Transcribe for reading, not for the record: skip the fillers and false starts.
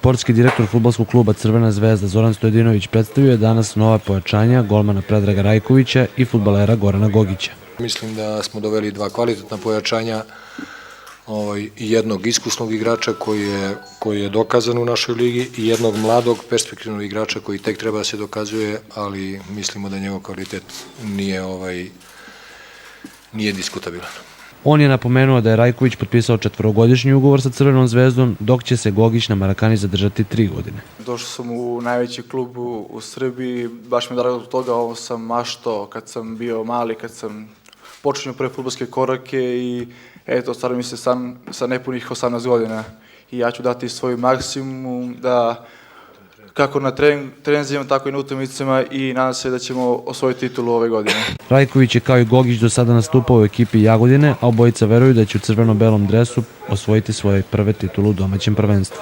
Sportski direktor fudbalskog kluba Crvena zvezda Zoran Stojadinović predstavio je danas nova pojačanja golmana Predraga Rajkovića i fudbalera Gorana Gogića. Mislim da smo doveli dva kvalitetna pojačanja i jednog iskusnog igrača koji je dokazan u našoj ligi i jednog mladog perspektivnog igrača koji tek treba da se dokazuje, ali mislimo da njegov kvalitet nije diskutabilan. On je napomenuo da je Rajković potpisao 4-godišnji ugovor sa Crvenom zvezdom, dok će se Gogić na Marakani zadržati 3 godine. Došao sam u najveći klub u Srbiji, baš mi je drago zbog toga, ovo sam maštao kad sam bio mali, kad sam počinio prve fudbalske korake i eto, stvarno mi se sa nepunih 18 godina i ja ću dati svoj maksimum da kako na treninzima, tako i na utakmicama i nadam se da ćemo osvojiti titulu ove godine. Rajković je kao i Gogić do sada nastupao u ekipi Jagodine, a obojica veruju da će u crveno-belom dresu osvojiti svoje prve titulu u domaćem prvenstvu.